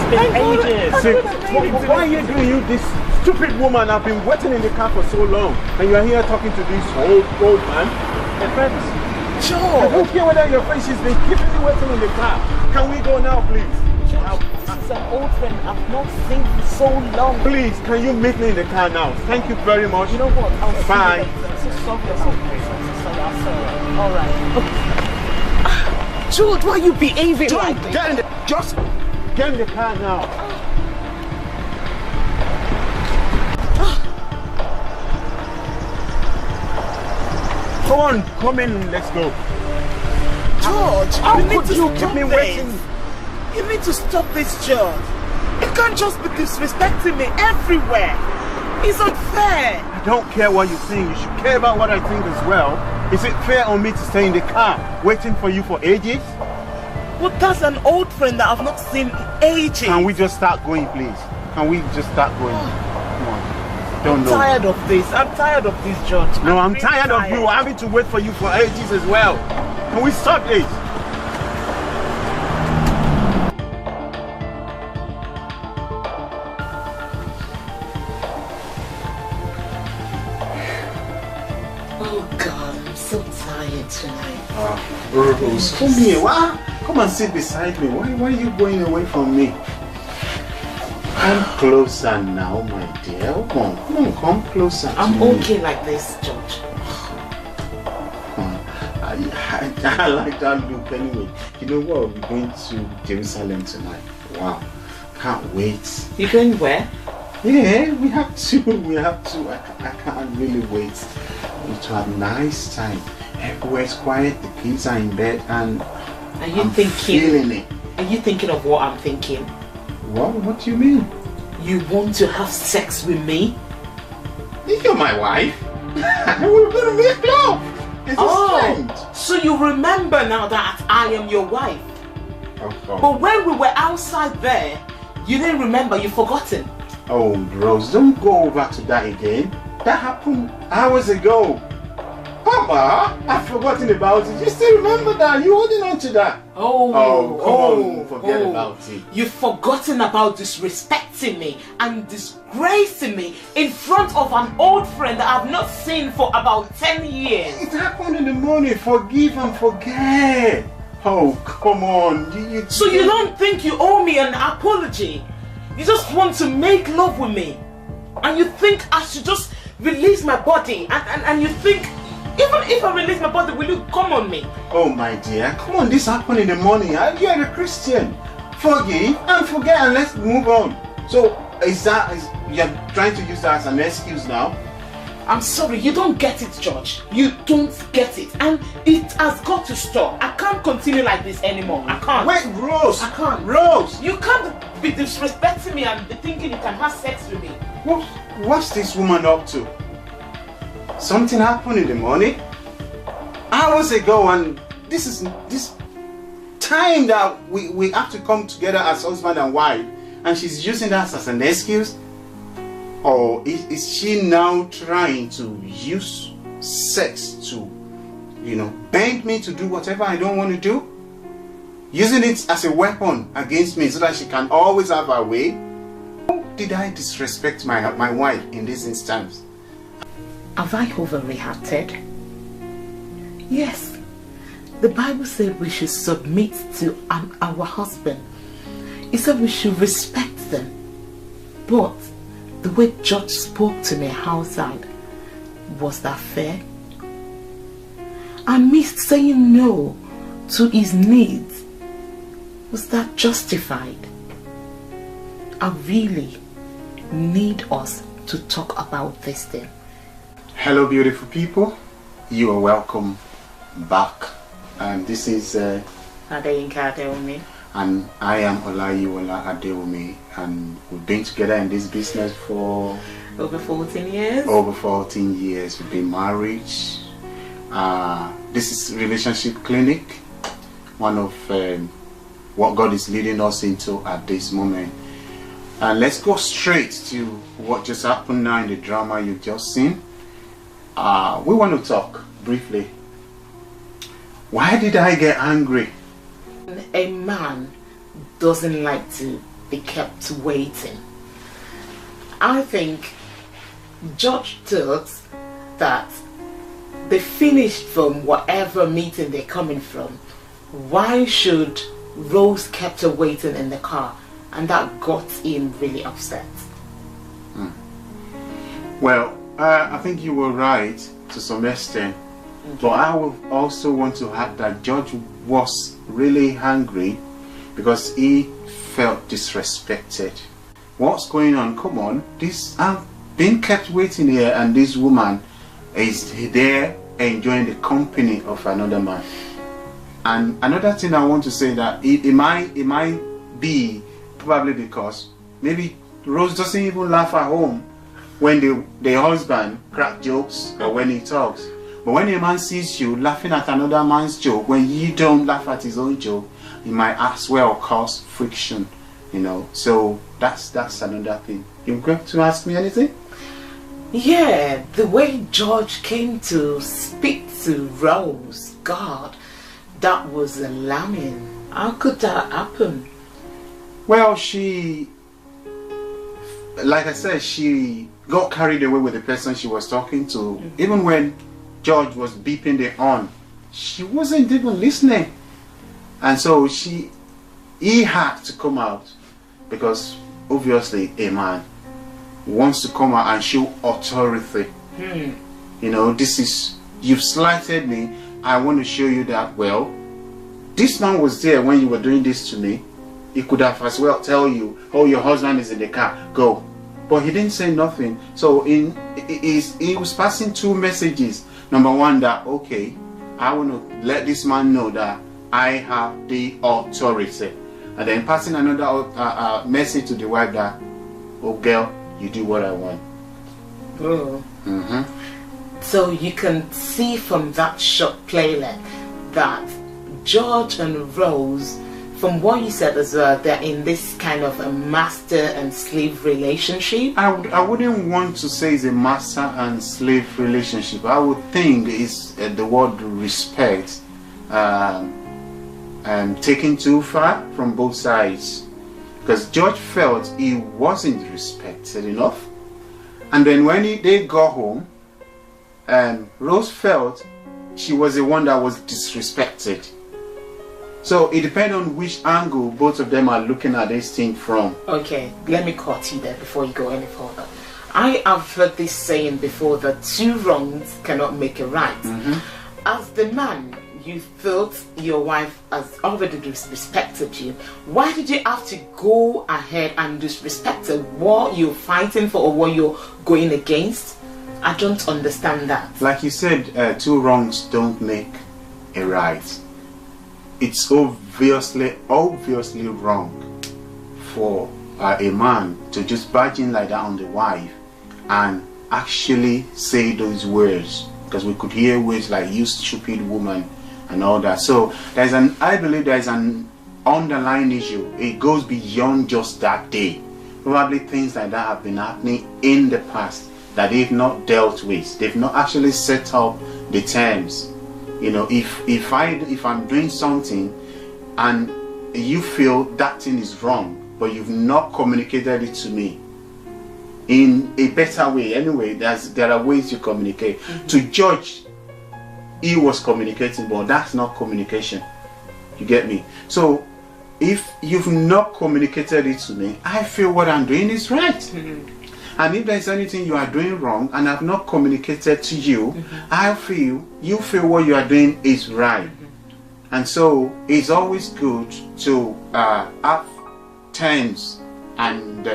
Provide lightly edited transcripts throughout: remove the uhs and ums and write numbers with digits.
been ages. See, why are you doing you this stupid woman? I've been waiting in the car for so long, and you're here talking to this old man. They're friends. I don't care whether your friend, she's been keeping you waiting in the car. Can we go now, please? This is an old friend I've not seen for so long. Please, can you meet me in the car now? Thank you very much. You know what? I'll Bye. I'm so sorry. Alright. Okay. Jude, why are you behaving like this? Just get in the car now. Come on, come in, let's go. George, How you need could to you stop keep me this. waiting? You need to stop this, George. You can't just be disrespecting me everywhere. It's unfair. I don't care what you think. You should care about what I think as well. Is it fair on me to stay in the car waiting for you for ages? Well, that's an old friend that I've not seen in ages. Can we just start going, please? Can we just start going? Come on. I'm tired of this. I'm tired of this, George. No, I'm really tired of you having to wait for you for ages as well. Can we stop this? Oh God, I'm so tired tonight. Rose, come here. Why? Come and sit beside me. Why are you going away from me? Come closer now, my dear. Come closer. I'm okay like this, George. I like that look anyway. You know what? We're going to Jerusalem tonight. Wow. Can't wait. You going where? Yeah, we have to. I can't really wait. To have a nice time. Everywhere's quiet, the kids are in bed, and I'm feeling it. Are you thinking of what I'm thinking? What do you mean? You want to have sex with me? You're my wife. We're gonna make love. Strange. So you remember now that I am your wife. Oh, God. But when we were outside there, you didn't remember, you've forgotten. Oh, Rose, don't go back to that again. That happened hours ago. Papa, I've forgotten about it. You still remember that? You holding on to that? Come on, forget about it. You've forgotten about disrespecting me and disgracing me in front of an old friend that I've not seen for about 10 years. It happened in the morning. Forgive and forget. Oh, come on. So you don't think you owe me an apology? You just want to make love with me? And you think I should just release my body? And you think, even if I release my body, will you come on me? Oh my dear, come on, this happened in the morning. You're a Christian. Forgive and forget and let's move on. So, you're trying to use that as an excuse now? I'm sorry, you don't get it, George. You don't get it. And it has got to stop. I can't continue like this anymore. I can't. Wait, Rose! I can't. Rose! You can't be disrespecting me and be thinking you can have sex with me. What's this woman up to? Something happened in the morning? Hours ago, and this time that we have to come together as husband and wife, and she's using that as an excuse? Or is she now trying to use sex to, bend me to do whatever I don't want to do? Using it as a weapon against me so that she can always have her way? How did I disrespect my wife in this instance? Have I overreacted? Yes. The Bible said we should submit to our husband. It said we should respect them. But the way George spoke to me outside, was that fair? And me saying no to his needs, was that justified? I really need us to talk about this thing. Hello beautiful people, you are welcome back, and this is Adeyinka Adeomi, and I am Olayiwola Adeomi, and we've been together in this business for over 14 years. Over 14 years. We've been married. This is Relationship Clinic, one of what God is leading us into at this moment. And let's go straight to what just happened now in the drama you've just seen. We want to talk briefly. Why did I get angry? A man doesn't like to be kept waiting. I think George thought that they finished from whatever meeting they're coming from. Why should Rose kept her waiting in the car? And that got him really upset. Well, I think you were right to some extent. But I would also want to add that George was really angry because he felt disrespected. What's going on? Come on, I've been kept waiting here, and this woman is there enjoying the company of another man. And another thing I want to say that it might be probably because maybe Rose doesn't even laugh at home when the husband crack jokes or when he talks. But when a man sees you laughing at another man's joke, when you don't laugh at his own joke, it might as well cause friction, you know. So that's another thing. You going to ask me anything? Yeah, the way George came to speak to Rose, God, that was alarming. How could that happen? Well, like I said, she got carried away with the person she was talking to. Even when George was beeping the horn, she wasn't even listening. And so he had to come out, because obviously a man wants to come out and show authority. You know, you've slighted me, I want to show you that, well, this man was there when you were doing this to me. He could have as well tell you, oh, your husband is in the car, go. But he didn't say nothing. So he was passing two messages. Number one, that, okay, I want to let this man know that I have the authority. And then passing another message to the wife that, oh girl, you do what I want. Oh. So you can see from that short playlet that George and Rose, from what you said as well, they're in this kind of a master and slave relationship. I wouldn't want to say it's a master and slave relationship. I would think it's the word respect taken too far from both sides, because George felt he wasn't respected enough, and then when they got home, Rose felt she was the one that was disrespected. So it depends on which angle both of them are looking at this thing from. Okay, let me cut you there before you go any further. I have heard this saying before, that two wrongs cannot make a right. As the man, you felt your wife has already disrespected you. Why did you have to go ahead and disrespect her? What you're fighting for or what you're going against? I don't understand that. Like you said, two wrongs don't make a right. It's obviously wrong for a man to just barge in like that on the wife and actually say those words, because we could hear words like "you stupid woman" and all that. So I believe there's an underlying issue. It goes beyond just that day. Probably things like that have been happening in the past that they've not dealt with. They've not actually set up the terms. You know, if I'm doing something and you feel that thing is wrong, but you've not communicated it to me in a better way. Anyway, there are ways you communicate. To George, he was communicating, but that's not communication. You get me? So if you've not communicated it to me, I feel what I'm doing is right. And if there's anything you are doing wrong and I've not communicated to you, I feel you feel what you are doing is right. And so it's always good to have terms and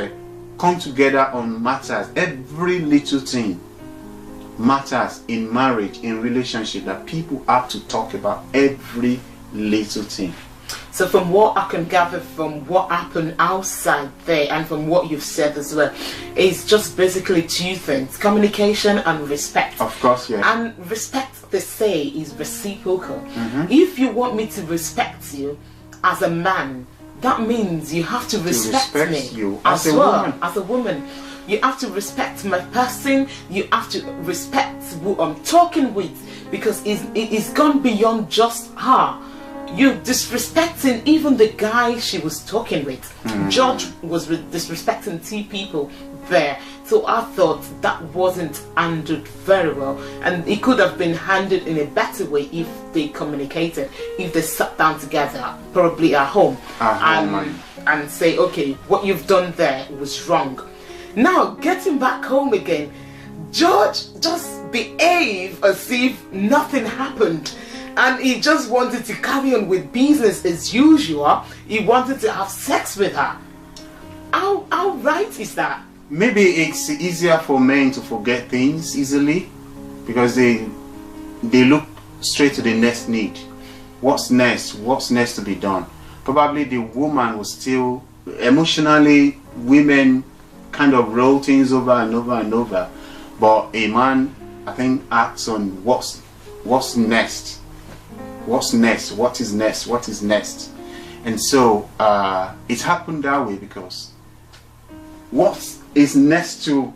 come together on matters. Every little thing matters in marriage, in relationship, that people have to talk about every little thing. So from what I can gather from what happened outside there and from what you've said as well, it's just basically two things: communication and respect. Of course, yeah. And respect, they say, is reciprocal. If you want me to respect you as a man, that means you have to respect me you as a well woman. as a woman. You have to respect my person. You have to respect who I'm talking with, because it's gone beyond just her. you're disrespecting even the guy she was talking with. George was disrespecting two people there. So I thought that wasn't handled very well, and it could have been handled in a better way if they communicated, if they sat down together, probably at home, and say, okay, what you've done there was wrong. Now, getting back home again, George just behaved as if nothing happened, and he just wanted to carry on with business as usual. He wanted to have sex with her. How right is that? Maybe it's easier for men to forget things easily because they look straight to the next need. What's next? What's next to be done? Probably the woman was still emotionally, women kind of roll things over and over and over, but a man, I think, acts on what's next. What's next? What is next? What is next? And so it happened that way because what is next to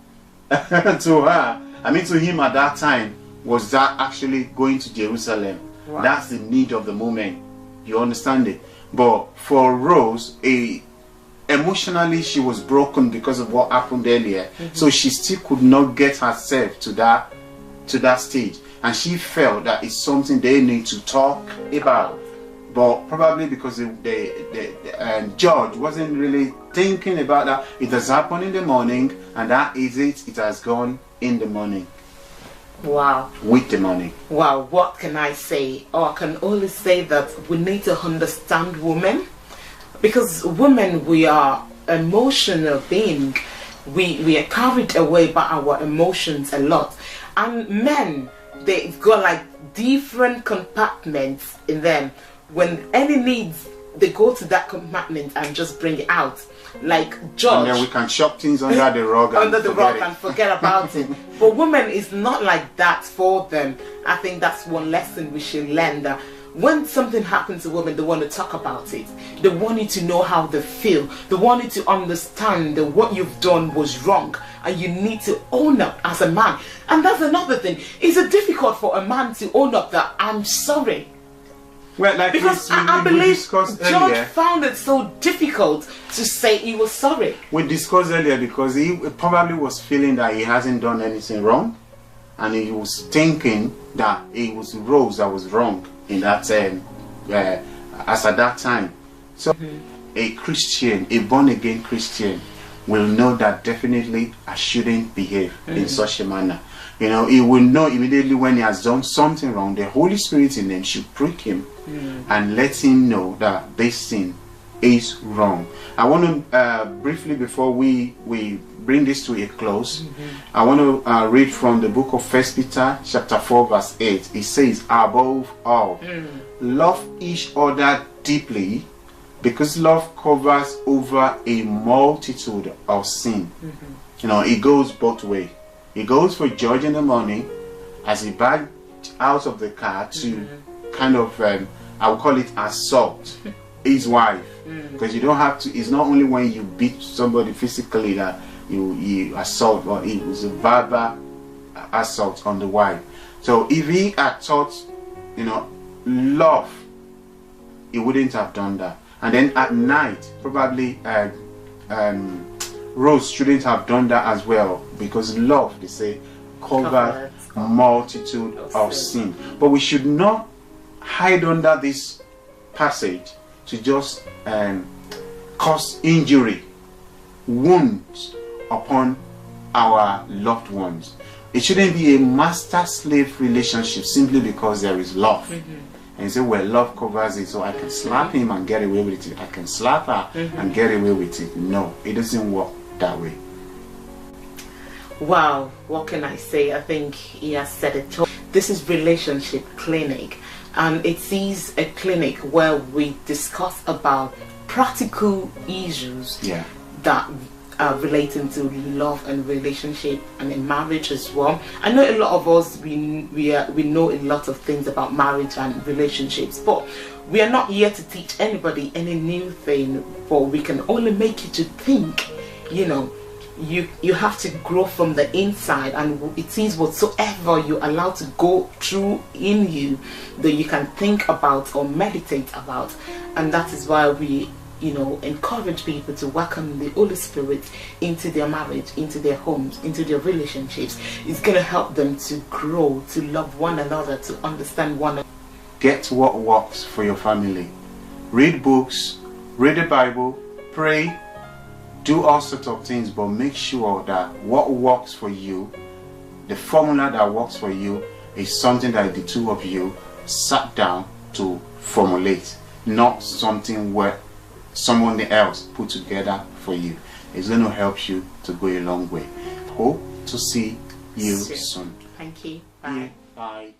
to her, I mean to him at that time, was that actually going to Jerusalem. Wow. That's the need of the moment. You understand it? But for Rose, emotionally she was broken because of what happened earlier. So she still could not get herself to that stage, and she felt that it's something they need to talk about. But probably because George wasn't really thinking about that. It has happened in the morning, and that is it. It has gone in the morning. Wow. With the money. Wow, what can I say? I can only say that we need to understand women, because women, we are emotional beings. We are carried away by our emotions a lot. And men, they've got like different compartments in them. When any needs, they go to that compartment and just bring it out. Like George. And then we can shove things under the rug and forget about it. But women is not like that for them. I think that's one lesson we should learn, that when something happens to women, they want to talk about it. They want you to know how they feel. They want you to understand that what you've done was wrong, and you need to own up as a man. And that's another thing. It's difficult for a man to own up that I'm sorry. Well, like because I believe George found it so difficult to say he was sorry. We discussed earlier because he probably was feeling that he hasn't done anything wrong, and he was thinking that it was Rose that was wrong in that as at that time. So a Christian, a born-again Christian, will know that definitely I shouldn't behave in such a manner. You know, he will know immediately when he has done something wrong. The Holy Spirit in him should prick him and let him know that this thing is wrong. I want to briefly, before we bring this to a close, I want to read from the book of 1 Peter chapter 4 verse 8. It says, above all, love each other deeply, because love covers over a multitude of sin. You know, it goes both ways. It goes for George in the morning as he backed out of the car to kind of, I would call it assault his wife. Because you don't have to, it's not only when you beat somebody physically that you assault, or it was a verbal assault on the wife. So if he had taught, you know, love, he wouldn't have done that. And then at night, probably Rose shouldn't have done that as well, because love, they say, covers a multitude of sin. But we should not hide under this passage to just cause injury, wounds upon our loved ones. It shouldn't be a master-slave relationship simply because there is love. And you say, well, love covers it, so I can slap him and get away with it. I can slap her and get away with it. No, it doesn't work that way. Wow, what can I say? I think he has said it all. This is Relationship Clinic, and it is a clinic where we discuss about practical issues that are relating to love and relationship, and in marriage as well. I know a lot of us, we know a lot of things about marriage and relationships, but we are not here to teach anybody any new thing, but we can only make you to think, you know, you have to grow from the inside, and it is whatsoever you allow to go through in you that you can think about or meditate about. And that is why we, you know, encourage people to welcome the Holy Spirit into their marriage, into their homes, into their relationships. It's going to help them to grow, to love one another, to understand one another. Get what works for your family. Read books, read the Bible, pray, do all sorts of things, but make sure that what works for you, the formula that works for you, is something that the two of you sat down to formulate, not something where someone else put together for you. It's going to help you to go a long way. Hope to see you soon. Thank you. Bye. Bye.